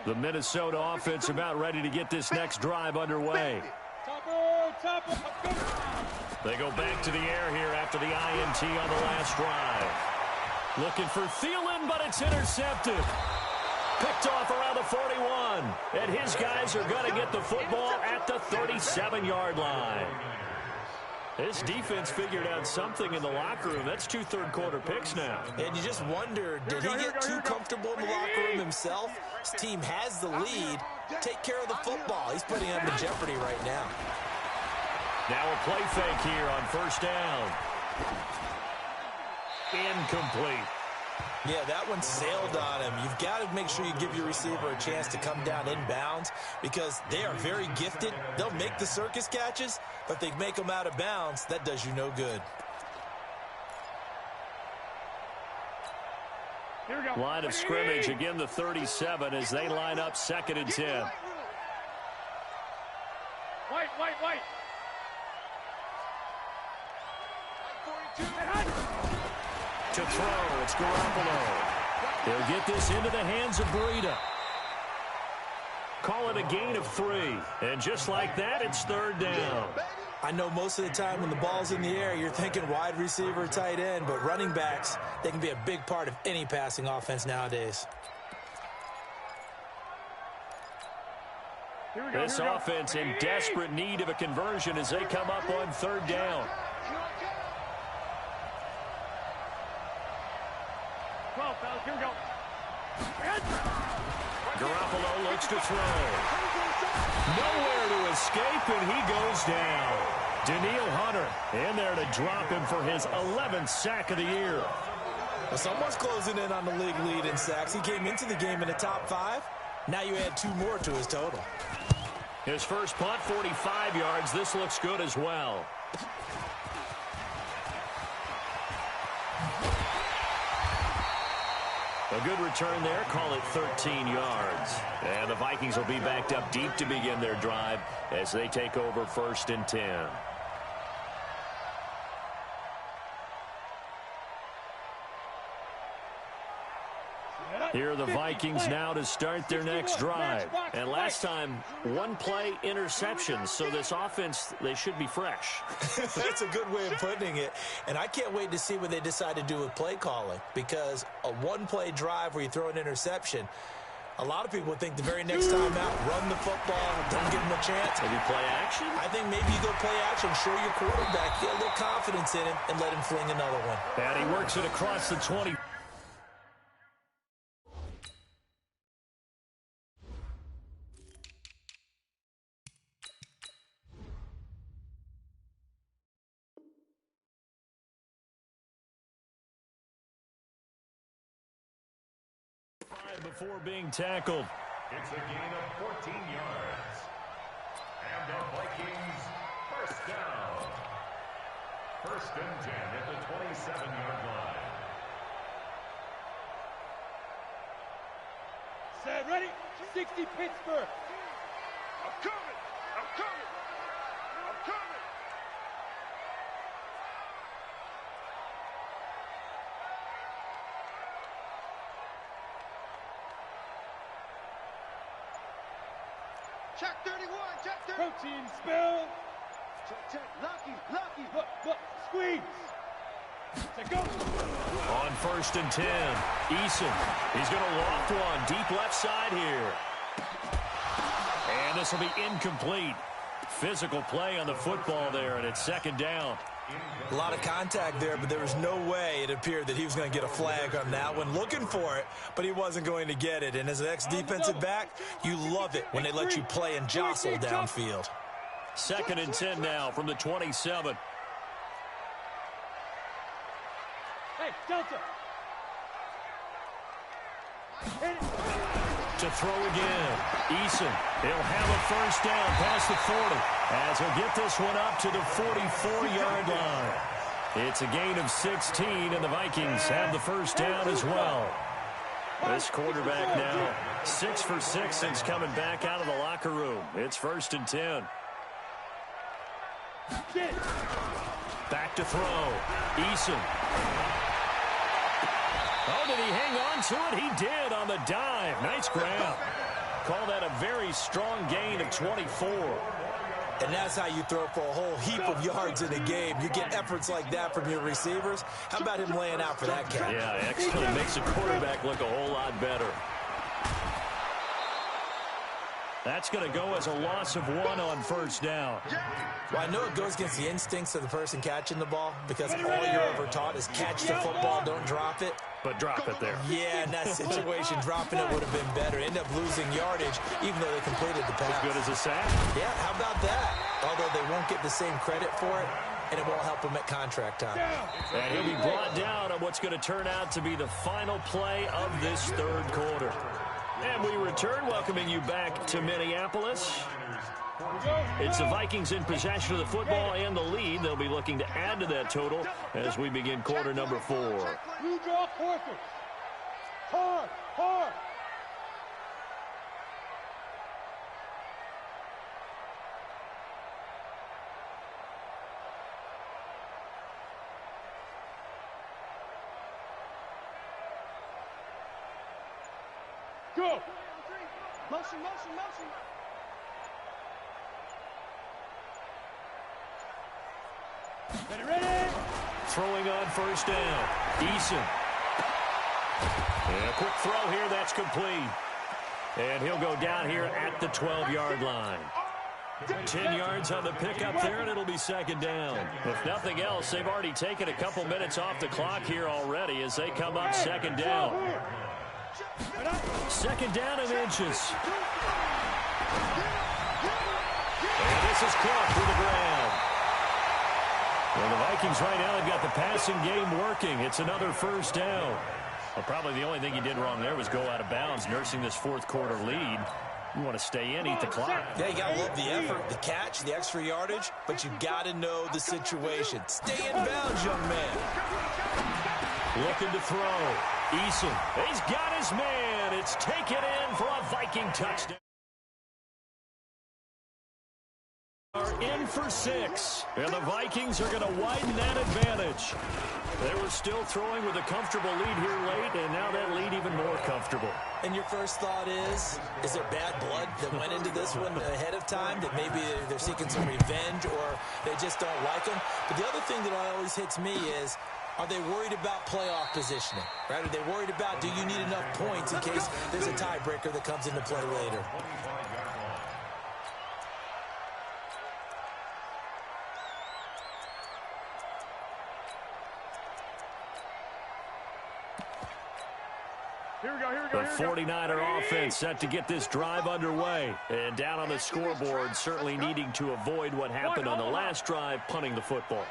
The Minnesota offense about ready to get this next drive underway. They go back to the air here after the INT on the last drive. Looking for Thielen, but it's intercepted. Picked off around the 41. And his guys are going to get the football at the 37-yard line. This defense figured out something in the locker room. That's 2 third-quarter picks now. And you just wonder, did he get too comfortable in the locker room himself? His team has the lead. Take care of the football. He's putting them in jeopardy right now. Now a play fake here on first down. Incomplete. Yeah, that one sailed on him. You've got to make sure you give your receiver a chance to come down inbounds because they are very gifted. They'll make the circus catches, but if they make them out of bounds, that does you no good. Line of scrimmage, again the 37 as they line up 2nd and 10. White. To throw, it's Garoppolo. They'll get this into the hands of Breida. Call it a gain of 3. And just like that, it's 3rd down. I know most of the time when the ball's in the air, you're thinking wide receiver, tight end, but running backs, they can be a big part of any passing offense nowadays. This offense in desperate need of a conversion as they come up on 3rd down. Here we go. Garoppolo looks to throw. Nowhere to escape, and he goes down. Danielle Hunter in there to drop him for his 11th sack of the year. Well, someone's closing in on the league lead in sacks. He came into the game in the top 5. Now you add 2 more to his total. His first punt, 45 yards. This looks good as well. A good return there. Call it 13 yards. And the Vikings will be backed up deep to begin their drive as they take over 1st and 10. Here are the Vikings now to start their next drive. And last time, 1-play interception. So this offense, they should be fresh. That's a good way of putting it. And I can't wait to see what they decide to do with play calling. Because a 1-play drive where you throw an interception, a lot of people think the very next time out, run the football, don't give them a chance. Maybe play action? I think maybe you go play action, show your quarterback, get a little confidence in him, and let him fling another one. And he works it across the 20. Before being tackled. It's a gain of 14 yards. And the Vikings first down. 1st and 10 at the 27-yard line. Set, ready? 60 Pittsburgh. I'm coming. Check 31, check 30. Protein spill. Check. Lucky. Look, squeeze. Check, go. On 1st and 10, Eason. He's going to loft one deep left side here. And this will be incomplete. Physical play on the football there, and it's 2nd down. A lot of contact there, but there was no way it appeared that he was going to get a flag on that one. Looking for it, but he wasn't going to get it. And as an ex-defensive back, you love it when they let you play and jostle downfield. 2nd and 10 now from the 27. Hey, Delta. To throw again. Eason, he'll have a 1st down past the 40 as he'll get this one up to the 44-yard line. It's a gain of 16, and the Vikings have the 1st down as well. This quarterback now 6 for 6 since coming back out of the locker room. It's 1st and 10. Back to throw. Eason. Oh, did he hang on to it? He did on the dive. Nice grab. Call that a very strong gain of 24. And that's how you throw for a whole heap of yards in a game. You get efforts like that from your receivers. How about him laying out for that catch? Yeah, excellent. Makes the quarterback look a whole lot better. That's going to go as a loss of 1 on 1st down. Well, I know it goes against the instincts of the person catching the ball because all you're ever taught is catch the football, don't drop it. But drop it there. Yeah, in that situation, dropping it would have been better. End up losing yardage, even though they completed the pass. As good as a sack. Yeah, how about that? Although they won't get the same credit for it, and it won't help them at contract time. And he'll be brought down on what's going to turn out to be the final play of this 3rd quarter. And we return, welcoming you back to Minneapolis. It's the Vikings in possession of the football and the lead. They'll be looking to add to that total as we begin quarter number 4. You draw quarter. Hard, hard. Go. Motion, motion, motion. Ready, ready. Throwing on first down. Eason. And a quick throw here. That's complete. And he'll go down here at the 12-yard line. 10 yards on the pickup there, and it'll be second down. If nothing else, they've already taken a couple minutes off the clock here already as they come up second down. Second down and inches. And this is Cook to the ground. Well, the Vikings right now, they've got the passing game working. It's another first down. Well, probably the only thing he did wrong there was go out of bounds, nursing this fourth quarter lead. You want to stay in, eat the clock. Yeah, you got to love the effort, the catch, the extra yardage, but you got to know the situation. Stay in bounds, young man. Looking to throw. Eason. He's got his man. It's taken in for a Viking touchdown. Are in for 6, and the Vikings are going to widen that advantage. They were still throwing with a comfortable lead here late, and now that lead even more comfortable. And your first thought is there bad blood that went into this one ahead of time, that maybe they're seeking some revenge or they just don't like them? But the other thing that always hits me is, are they worried about playoff positioning? Right? Are they worried about, do you need enough points in case there's a tiebreaker that comes into play later? Here we go, here we go, The here we go. 49er offense set to get this drive underway. And down on the scoreboard, certainly needing to avoid what happened on the last drive, punting the football.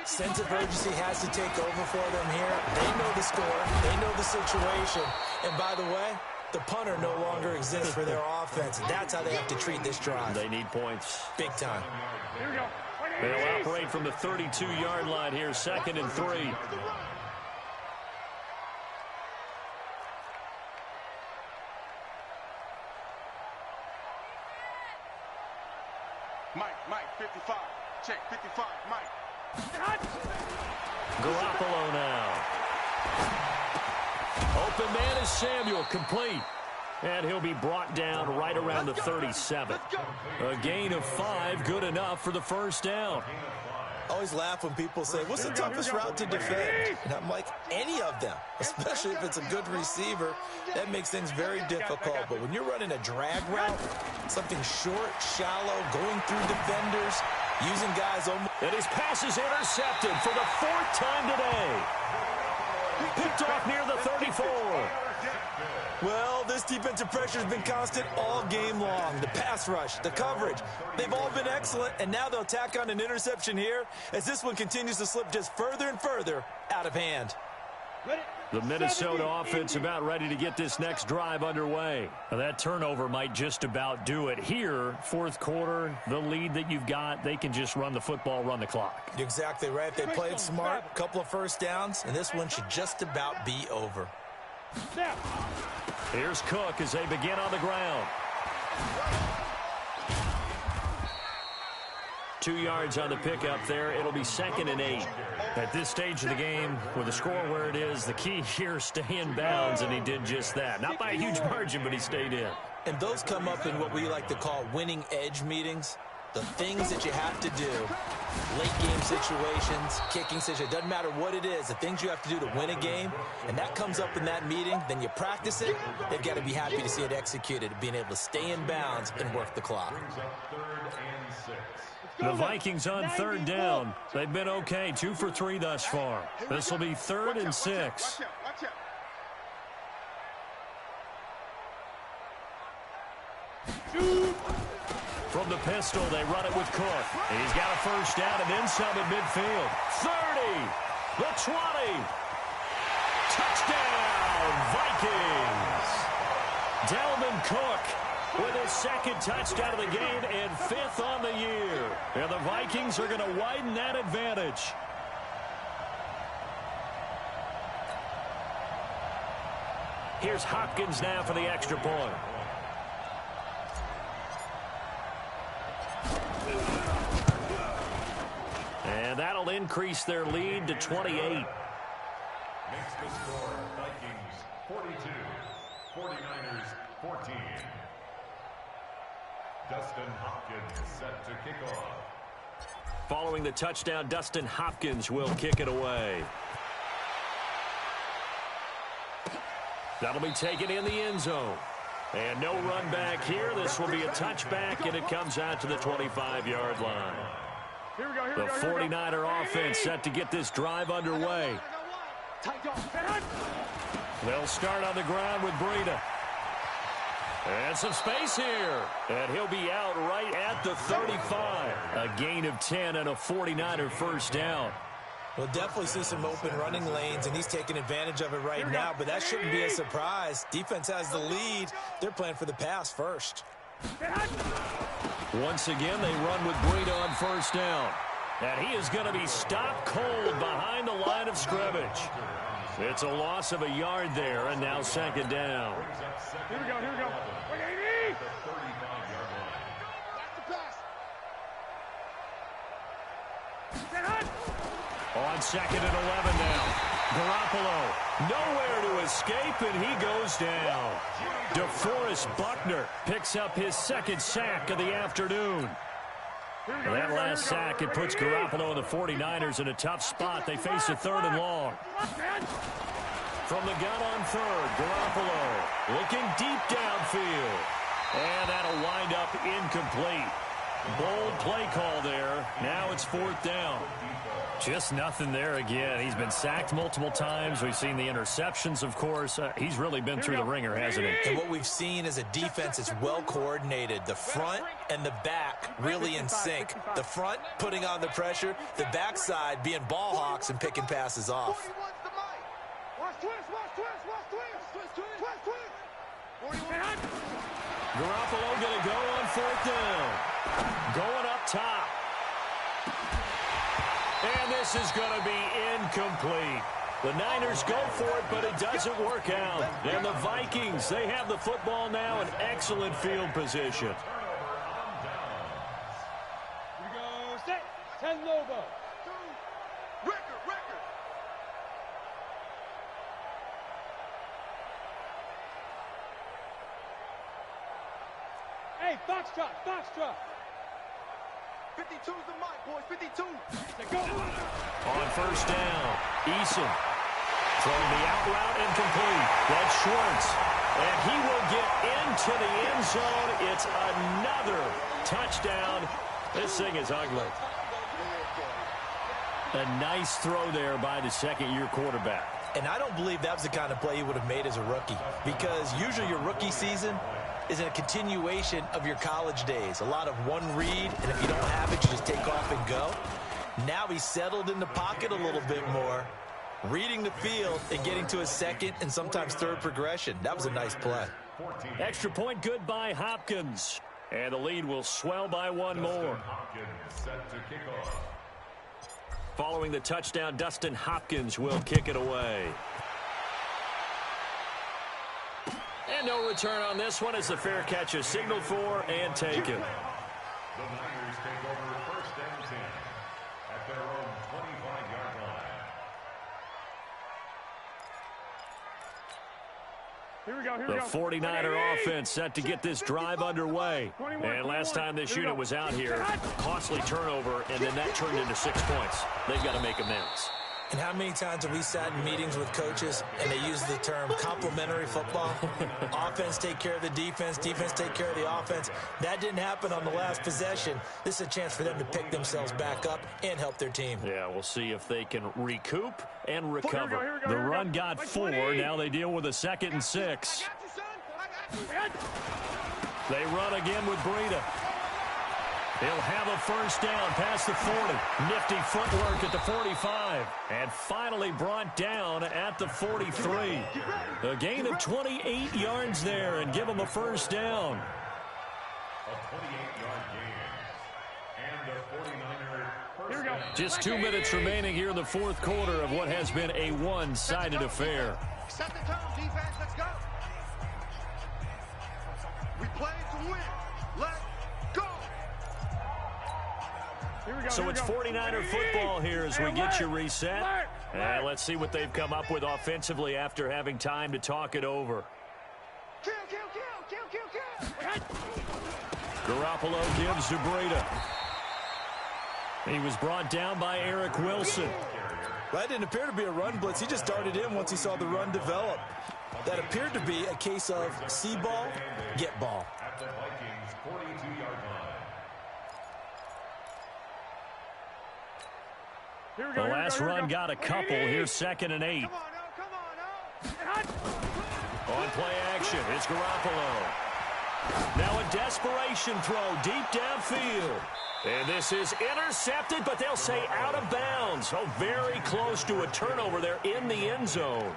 Sense of urgency has to take over for them here. They know the score. They know the situation. And by the way, the punter no longer exists for their offense. That's how they have to treat this drive. They need points. Big time. Here we go. They'll operate from the 32-yard line here, 2nd and 3. Mike, 55. Check, 55, Mike. Garoppolo now. Open man is Samuel, complete. And he'll be brought down right around the 37. A gain of 5, good enough for the first down. I always laugh when people say, what's the toughest route to defend? And I'm like, any of them, especially if it's a good receiver. That makes things very difficult. But when you're running a drag route, something short, shallow, going through defenders, using guys almost... And his pass is intercepted for the 4th time today. Picked off near the 34. Well, this defensive pressure has been constant all game long. The pass rush, the coverage, they've all been excellent, and now they'll tack on an interception here as this one continues to slip just further and further out of hand. The Minnesota offense about ready to get this next drive underway. Now, that turnover might just about do it. Here, 4th quarter, the lead that you've got, they can just run the football, run the clock. You're exactly right. They played smart, a couple of first downs, and this one should just about be over. Here's Cook as they begin on the ground. 2 yards on the pickup there. It'll be 2nd and 8. At this stage of the game, with the score where it is, the key here, stay in bounds, and he did just that. Not by a huge margin, but he stayed in. And those come up in what we like to call winning edge meetings. The things that you have to do, late game situations, kicking situations, doesn't matter what it is, the things you have to do to win a game, and that comes up in that meeting, then you practice it, they've got to be happy to see it executed, being able to stay in bounds and work the clock. The Vikings on 3rd down. They've been okay, 2 for 3 thus far. This will be 3rd and 6. From the pistol, they run it with Cook. He's got a first down and then some at midfield. 30, the 20. Touchdown, Vikings. Dalvin Cook with his 2nd touchdown of the game and 5th on the year. And the Vikings are going to widen that advantage. Here's Hopkins now for the extra point. And that'll increase their lead to 28. Makes the score Vikings 42, 49ers 14. Dustin Hopkins set to kick off. Following the touchdown, Dustin Hopkins will kick it away. That'll be taken in the end zone. And no run back here. This will be a touchback, and it comes out to the 25-yard line. The 49er offense set to get this drive underway. They'll start on the ground with Breida. And some space here. And he'll be out right at the 35. A gain of 10 and a 49er first down. We'll definitely see some open running lanes, and he's taking advantage of it right now, but that shouldn't be a surprise. Defense has the lead. They're playing for the pass first. Once again, they run with Breida on first down. And he is going to be stopped cold behind the line of scrimmage. It's a loss of a yard there, and now second down. Here we go. Wait, 80! The 35-yard line. That's the pass. On second and 11 now. Garoppolo nowhere to escape, and he goes down. DeForest Buckner picks up his second sack of the afternoon. That last sack, it puts Garoppolo and the 49ers in a tough spot. They face a third and long. From the gun on third, Garoppolo looking deep downfield. And that'll wind up incomplete. Bold play call there. Now it's fourth down. Just nothing there again. He's been sacked multiple times. We've seen the interceptions, of course. He's really been through the ringer, hasn't he? And what we've seen is a defense that's well coordinated. The front and the back really in sync. The front putting on the pressure. The backside being ball hawks and picking passes off. Garoppolo going to go on fourth down. Going up top. And this is going to be incomplete. The Niners go for it, but it doesn't work out. And the Vikings, they have the football now in excellent field position. Here we go. Set. 10 Lobo. Record. Hey, Foxtrot. 52's the mic, boys. 52. Go. On first down, Eason throwing the out route incomplete. That's Schwartz. And he will get into the end zone. It's another touchdown. This thing is ugly. A nice throw there by the second-year quarterback. And I don't believe that was the kind of play he would have made as a rookie, because usually your rookie season is a continuation of your college days. A lot of one read, and if you don't have it, you just take off and go. Now he's settled in the pocket a little bit more, reading the field and getting to his second and sometimes third progression. That was a nice play. Extra point good by Hopkins. And the lead will swell by one more. Following the touchdown, Dustin Hopkins will kick it away. And no return on this one as the fair catch is signaled for and taken. The Niners take over first and 10 at their own 25-yard line. Here we go. The 49er offense set to get this drive underway. And last time this unit was out here, costly turnover, and then that turned into 6 points. They've got to make amends. And how many times have we sat in meetings with coaches and they use the term complementary football? Offense take care of the defense, defense take care of the offense. That didn't happen on the last possession. This is a chance for them to pick themselves back up and help their team. Yeah, we'll see if they can recoup and recover. The run got 4. Now they deal with a 2nd and 6. They run again with Breida. He'll have a first down past the 40. Nifty footwork at the 45. And finally brought down at the 43. A gain of 28 yards there and give him a first down. A 28-yard gain. And a 49er first down. Just 2 minutes remaining here in the fourth quarter of what has been a one-sided affair. Set the tone, defense. Let's go. play to win. Let's go. So it's 49er football here as we get you reset. And let's see what they've come up with offensively after having time to talk it over. Kill, kill, kill, kill, kill, kill. Garoppolo gives to Breida. He was brought down by Eric Wilson. That didn't appear to be a run blitz. He just darted in once he saw the run develop. That appeared to be a case of see ball, get ball. At the Vikings' 42-yard line. The last run got a couple. Here's 2nd and 8. On play action, it's Garoppolo. Now a desperation throw deep downfield. And this is intercepted, but they'll say out of bounds. Oh, very close to a turnover there in the end zone.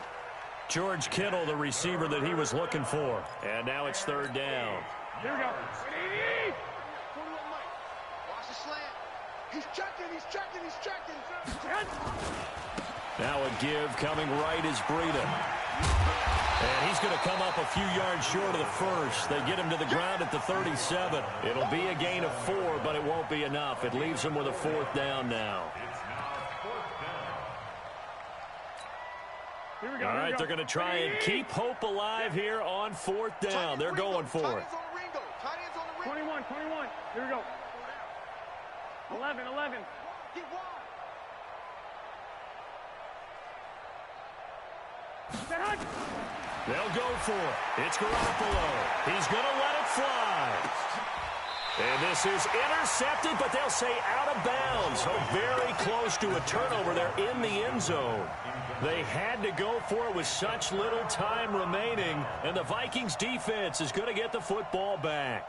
George Kittle, the receiver that he was looking for. And now it's 3rd down. Here we go. Watch the slant. He's checking, he's checking, he's checking. Now a give coming right is Breida. And he's going to come up a few yards short of the first. They get him to the ground at the 37. It'll be a gain of 4, but it won't be enough. It leaves him with a 4th down now. It's now 4th down. Here we go. All right, they're going to try and keep hope alive here on 4th down. They're going for it. 21, 21. Here we go. 11, 11. They'll go for it. It's Garoppolo. He's going to let it fly. And this is intercepted, but they'll say out of bounds. So very close to a turnover there in the end zone. They had to go for it with such little time remaining, and the Vikings defense is going to get the football back.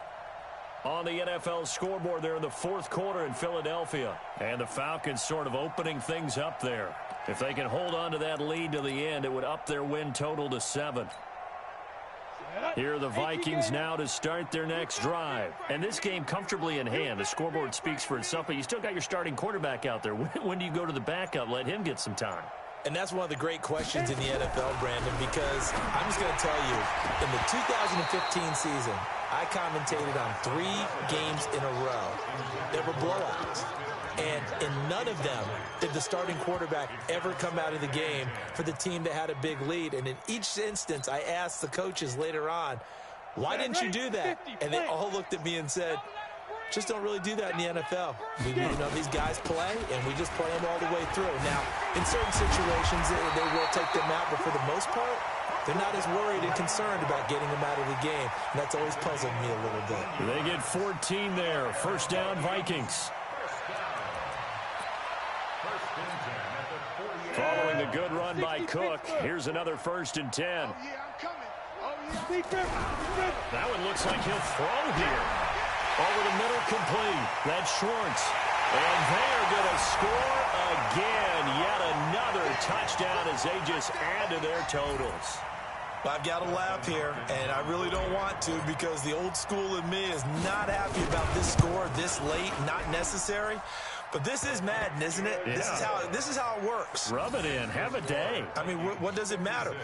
On the NFL scoreboard there in the 4th quarter in Philadelphia. And the Falcons sort of opening things up there. If they can hold on to that lead to the end, it would up their win total to 7. Here are the Vikings now to start their next drive. And this game comfortably in hand. The scoreboard speaks for itself, but you still got your starting quarterback out there. When do you go to the backup? Let him get some time. And that's one of the great questions in the NFL, Brandon, because I'm just going to tell you, in the 2015 season, I commentated on 3 games in a row. They were blowouts. And in none of them did the starting quarterback ever come out of the game for the team that had a big lead. And in each instance, I asked the coaches later on, why didn't you do that? And they all looked at me and said, just don't really do that in the NFL. These guys play, and we just play them all the way through. Now, in certain situations, they will take them out, but for the most part, they're not as worried and concerned about getting them out of the game. And that's always puzzled me a little bit. They get 14 there. 1st down, Vikings. Following the good run by Cook, here's another 1st and 10. Oh, yeah, I'm coming. Oh, yeah. That one looks like he'll throw here. Over the middle, complete. That's Schwartz. And they're going to score again. Yet another touchdown as they just add to their totals. I've got to laugh here, and I really don't want to because the old school in me is not happy about this score this late, not necessary. But this is Madden, isn't it? Yeah. This is how it works. Rub it in. Have a day. I mean, what does it matter?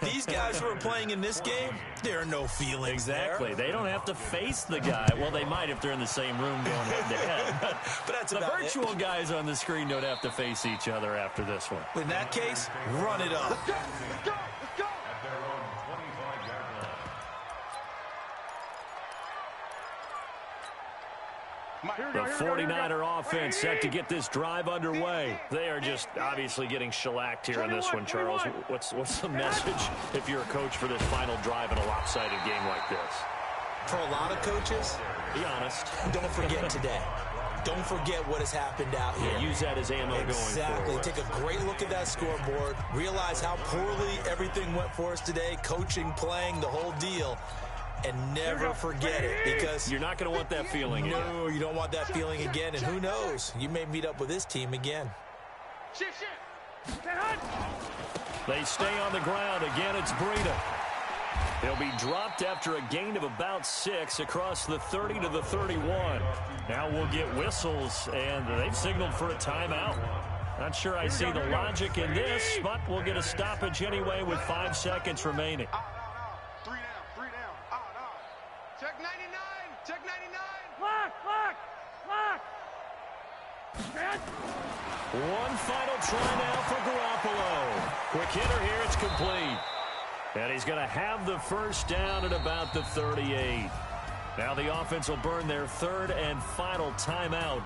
These guys who are playing in this game, there are no feelings Exactly. there. They don't have to face the guy. Well, they might if they're in the same room going head-to-head. But that's the about virtual guys on the screen don't have to face each other after this one. In that case, run it up. Let's go, let's go, let's go. At their own 25-yard line. The 49er offense set to get this drive underway. They are just obviously getting shellacked here in this one, Charles. What's the message if you're a coach for this final drive in a lopsided game like this? For a lot of coaches, Be honest. don't forget today. Don't forget what has happened out here. Yeah, use that as ammo going Exactly. forward. Take a great look at that scoreboard. Realize how poorly everything went for us today. Coaching, playing, the whole deal. And never forget it, because You're not going to want that feeling again. no, you don't want that feeling again. And who knows? You may meet up with this team again. They stay on the ground. Again, it's Breida. He'll be dropped after a gain of about 6 across the 30 to the 31. Now we'll get whistles, and they've signaled for a timeout. Not sure I see the logic in this, but we'll get a stoppage anyway with 5 seconds remaining. Check 99. Check 99. Lock. Set. One final try now for Garoppolo. Quick hitter here, it's complete. And he's going to have the first down at about the 38. Now the offense will burn their third and final timeout.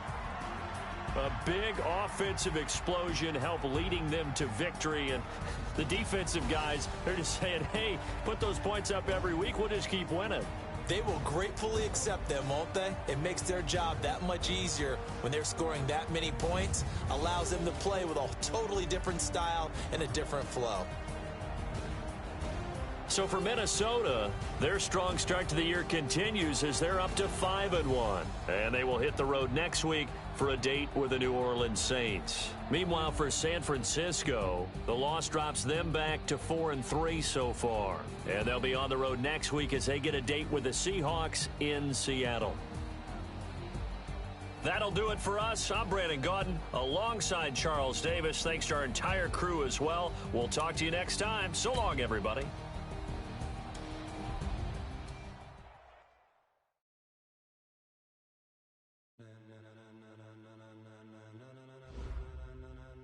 A big offensive explosion helped leading them to victory. And the defensive guys, they're just saying, hey, put those points up every week. We'll just keep winning. They will gratefully accept them, won't they? It makes their job that much easier when they're scoring that many points. Allows them to play with a totally different style and a different flow. So for Minnesota, their strong start to the year continues as they're up to 5-1. And they will hit the road next week for a date with the New Orleans Saints. Meanwhile, for San Francisco, the loss drops them back to 4-3 so far. And they'll be on the road next week as they get a date with the Seahawks in Seattle. That'll do it for us. I'm Brandon Gaudin alongside Charles Davis. Thanks to our entire crew as well. We'll talk to you next time. So long, everybody.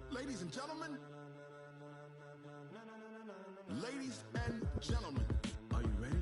Ladies and gentlemen, are you ready?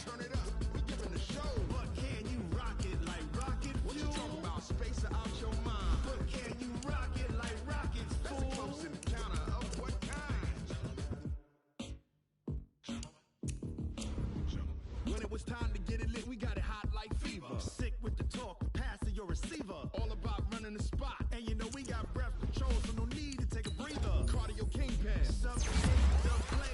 Turn it up, we giving the show. But can you rock it like rocket? What you talking about? Space out your mind. But can you rock it like rockets? That's a close encounter of what kind? When it was time to get it lit, we got it hot like fever. Sick with the talk, passing your receiver. All about running the spot. And you know we got breath control, so no need to take a breather. Cardio kingpin,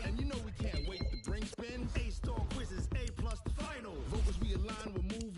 and you know we can't wait to bring spin. A-star quizzes, A+ the final. Vocals we align, we'll move